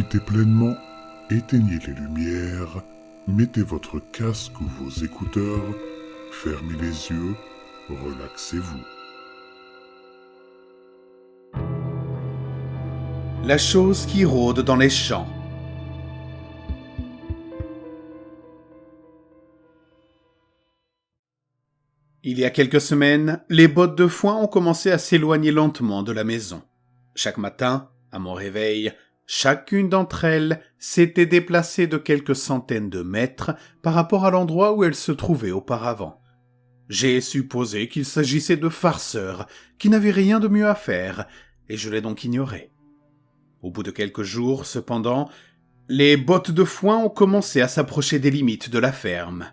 profitez pleinement, éteignez les lumières, mettez votre casque ou vos écouteurs, fermez les yeux, relaxez-vous. La chose qui rôde dans les champs. Il y a quelques semaines, les bottes de foin ont commencé à s'éloigner lentement de la maison. Chaque matin, à mon réveil, chacune d'entre elles s'était déplacée de quelques centaines de mètres par rapport à l'endroit où elles se trouvaient auparavant. J'ai supposé qu'il s'agissait de farceurs qui n'avaient rien de mieux à faire, et je l'ai donc ignoré. Au bout de quelques jours, cependant, les bottes de foin ont commencé à s'approcher des limites de la ferme.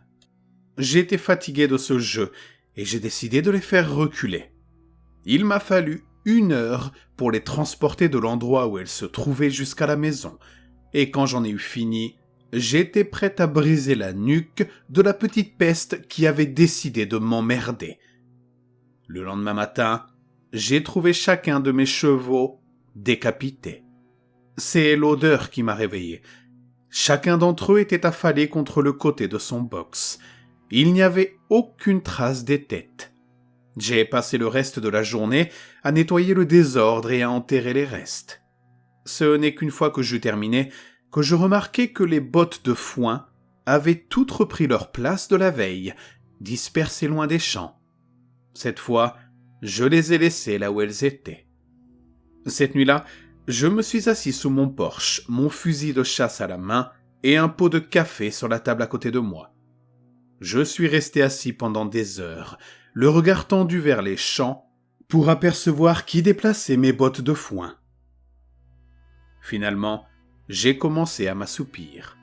J'étais fatigué de ce jeu, et j'ai décidé de les faire reculer. Il m'a fallu 1 heure pour les transporter de l'endroit où elles se trouvaient jusqu'à la maison, et quand j'en ai eu fini, j'étais prêt à briser la nuque de la petite peste qui avait décidé de m'emmerder. Le lendemain matin, j'ai trouvé chacun de mes chevaux décapités. C'est l'odeur qui m'a réveillé. Chacun d'entre eux était affalé contre le côté de son box. Il n'y avait aucune trace des têtes. J'ai passé le reste de la journée à nettoyer le désordre et à enterrer les restes. Ce n'est qu'une fois que j'eus terminé que je remarquai que les bottes de foin avaient toutes repris leur place de la veille, dispersées loin des champs. Cette fois, je les ai laissées là où elles étaient. Cette nuit-là, je me suis assis sous mon porche, mon fusil de chasse à la main et un pot de café sur la table à côté de moi. Je suis resté assis pendant des heures, le regard tendu vers les champs, pour apercevoir qui déplaçait mes bottes de foin. Finalement, j'ai commencé à m'assoupir.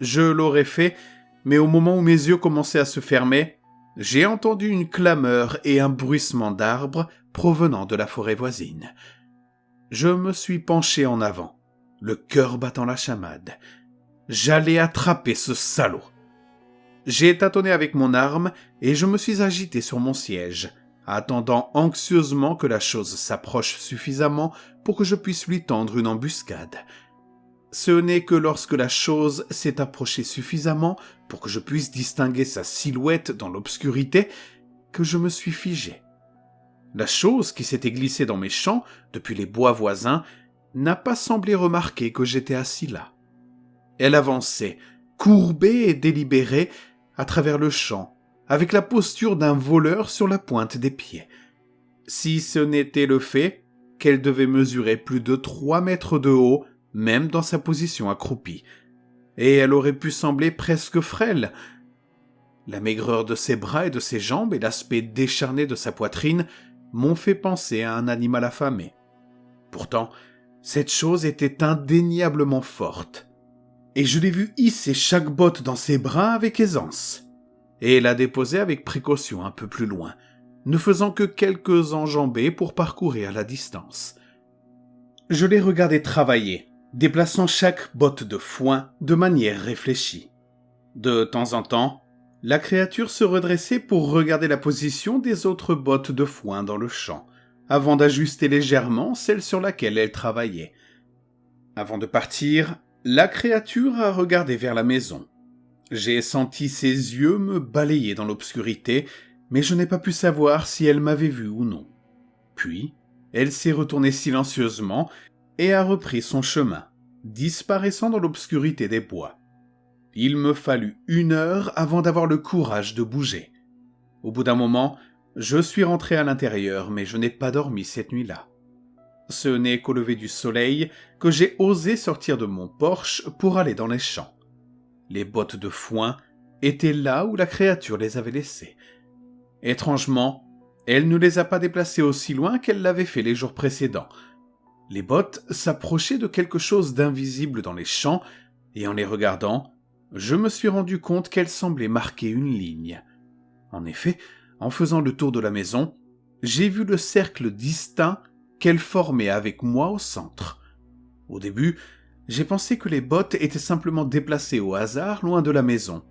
Je l'aurais fait, mais au moment où mes yeux commençaient à se fermer, j'ai entendu une clameur et un bruissement d'arbres provenant de la forêt voisine. Je me suis penché en avant, le cœur battant la chamade. J'allais attraper ce salaud. J'ai tâtonné avec mon arme et je me suis agité sur mon siège, attendant anxieusement que la chose s'approche suffisamment pour que je puisse lui tendre une embuscade. Ce n'est que lorsque la chose s'est approchée suffisamment pour que je puisse distinguer sa silhouette dans l'obscurité que je me suis figé. La chose qui s'était glissée dans mes champs depuis les bois voisins n'a pas semblé remarquer que j'étais assis là. Elle avançait, courbée et délibérée, à travers le champ, avec la posture d'un voleur sur la pointe des pieds. Si ce n'était le fait qu'elle devait mesurer plus de 3 mètres de haut, même dans sa position accroupie, et elle aurait pu sembler presque frêle. La maigreur de ses bras et de ses jambes et l'aspect décharné de sa poitrine m'ont fait penser à un animal affamé. Pourtant, cette chose était indéniablement forte. Et je l'ai vue hisser chaque botte dans ses bras avec aisance, et la déposer avec précaution un peu plus loin, ne faisant que quelques enjambées pour parcourir la distance. Je l'ai regardé travailler, déplaçant chaque botte de foin de manière réfléchie. De temps en temps, la créature se redressait pour regarder la position des autres bottes de foin dans le champ, avant d'ajuster légèrement celle sur laquelle elle travaillait. Avant de partir, la créature a regardé vers la maison. J'ai senti ses yeux me balayer dans l'obscurité, mais je n'ai pas pu savoir si elle m'avait vu ou non. Puis, elle s'est retournée silencieusement et a repris son chemin, disparaissant dans l'obscurité des bois. Il me fallut 1 heure avant d'avoir le courage de bouger. Au bout d'un moment, je suis rentré à l'intérieur, mais je n'ai pas dormi cette nuit-là. Ce n'est qu'au lever du soleil que j'ai osé sortir de mon porche pour aller dans les champs. Les bottes de foin étaient là où la créature les avait laissées. Étrangement, elle ne les a pas déplacées aussi loin qu'elle l'avait fait les jours précédents. Les bottes s'approchaient de quelque chose d'invisible dans les champs, et en les regardant, je me suis rendu compte qu'elles semblaient marquer une ligne. En effet, en faisant le tour de la maison, j'ai vu le cercle distinct qu'elle formait avec moi au centre. Au début, j'ai pensé que les bottes étaient simplement déplacées au hasard loin de la maison.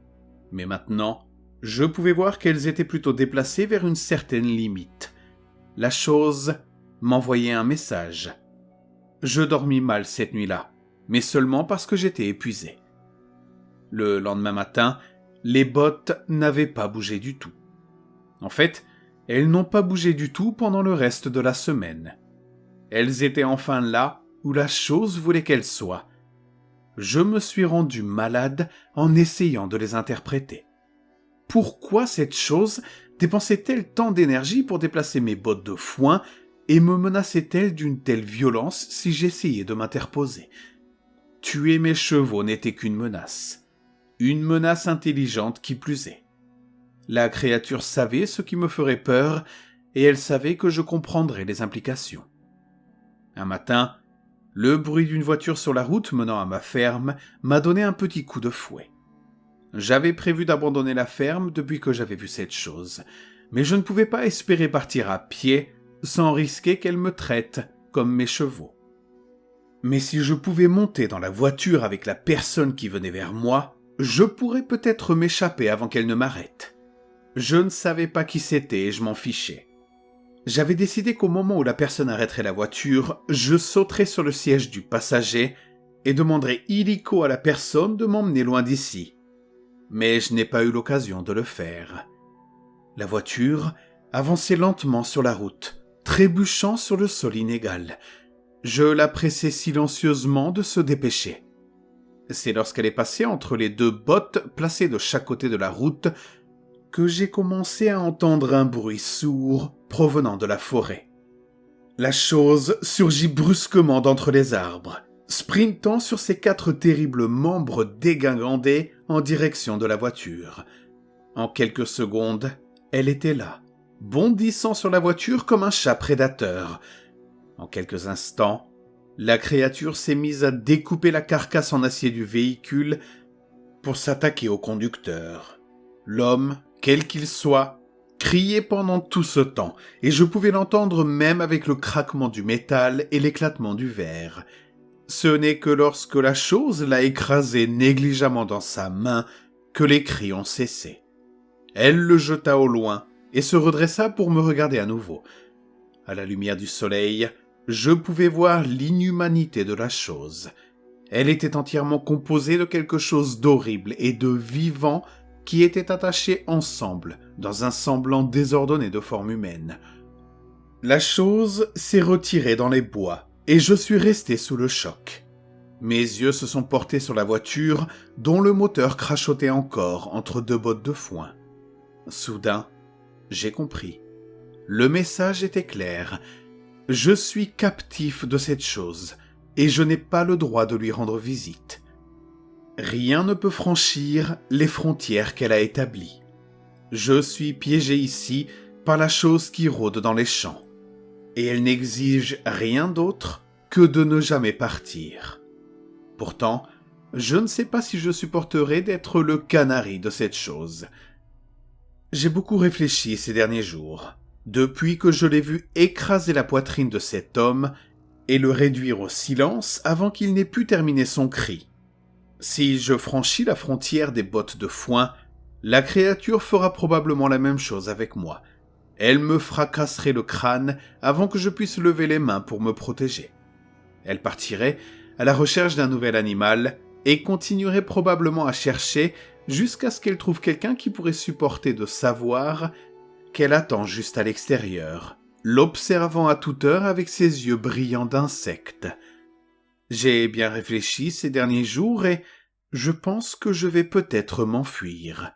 Mais maintenant, je pouvais voir qu'elles étaient plutôt déplacées vers une certaine limite. La chose m'envoyait un message. Je dormis mal cette nuit-là, mais seulement parce que j'étais épuisé. Le lendemain matin, les bottes n'avaient pas bougé du tout. En fait, elles n'ont pas bougé du tout pendant le reste de la semaine. Elles étaient enfin là où la chose voulait qu'elles soient. Je me suis rendu malade en essayant de les interpréter. Pourquoi cette chose dépensait-elle tant d'énergie pour déplacer mes bottes de foin et me menaçait-elle d'une telle violence si j'essayais de m'interposer ? Tuer mes chevaux n'était qu'une menace. Une menace intelligente qui plus est. La créature savait ce qui me ferait peur et elle savait que je comprendrais les implications. Un matin, le bruit d'une voiture sur la route menant à ma ferme m'a donné un petit coup de fouet. J'avais prévu d'abandonner la ferme depuis que j'avais vu cette chose, mais je ne pouvais pas espérer partir à pied sans risquer qu'elle me traite comme mes chevaux. Mais si je pouvais monter dans la voiture avec la personne qui venait vers moi, je pourrais peut-être m'échapper avant qu'elle ne m'arrête. Je ne savais pas qui c'était et je m'en fichais. J'avais décidé qu'au moment où la personne arrêterait la voiture, je sauterais sur le siège du passager et demanderais illico à la personne de m'emmener loin d'ici. Mais je n'ai pas eu l'occasion de le faire. La voiture avançait lentement sur la route, trébuchant sur le sol inégal. Je la pressais silencieusement de se dépêcher. C'est lorsqu'elle est passée entre les deux bottes placées de chaque côté de la route que j'ai commencé à entendre un bruit sourd provenant de la forêt. La chose surgit brusquement d'entre les arbres, sprintant sur ses 4 terribles membres dégingandés en direction de la voiture. En quelques secondes, elle était là, bondissant sur la voiture comme un chat prédateur. En quelques instants, la créature s'est mise à découper la carcasse en acier du véhicule pour s'attaquer au conducteur. L'homme, quel qu'il soit, criait pendant tout ce temps, et je pouvais l'entendre même avec le craquement du métal et l'éclatement du verre. Ce n'est que lorsque la chose l'a écrasé négligemment dans sa main que les cris ont cessé. Elle le jeta au loin et se redressa pour me regarder à nouveau. À la lumière du soleil, je pouvais voir l'inhumanité de la chose. Elle était entièrement composée de quelque chose d'horrible et de vivant qui étaient attachés ensemble dans un semblant désordonné de forme humaine. La chose s'est retirée dans les bois et je suis resté sous le choc. Mes yeux se sont portés sur la voiture dont le moteur crachotait encore entre 2 bottes de foin. Soudain, j'ai compris. Le message était clair. Je suis captif de cette chose et je n'ai pas le droit de lui rendre visite. Rien ne peut franchir les frontières qu'elle a établies. Je suis piégé ici par la chose qui rôde dans les champs, et elle n'exige rien d'autre que de ne jamais partir. Pourtant, je ne sais pas si je supporterai d'être le canari de cette chose. J'ai beaucoup réfléchi ces derniers jours, depuis que je l'ai vu écraser la poitrine de cet homme et le réduire au silence avant qu'il n'ait pu terminer son cri. Si je franchis la frontière des bottes de foin, la créature fera probablement la même chose avec moi. Elle me fracasserait le crâne avant que je puisse lever les mains pour me protéger. Elle partirait à la recherche d'un nouvel animal et continuerait probablement à chercher jusqu'à ce qu'elle trouve quelqu'un qui pourrait supporter de savoir qu'elle attend juste à l'extérieur, l'observant à toute heure avec ses yeux brillants d'insecte. J'ai bien réfléchi ces derniers jours et je pense que je vais peut-être m'enfuir.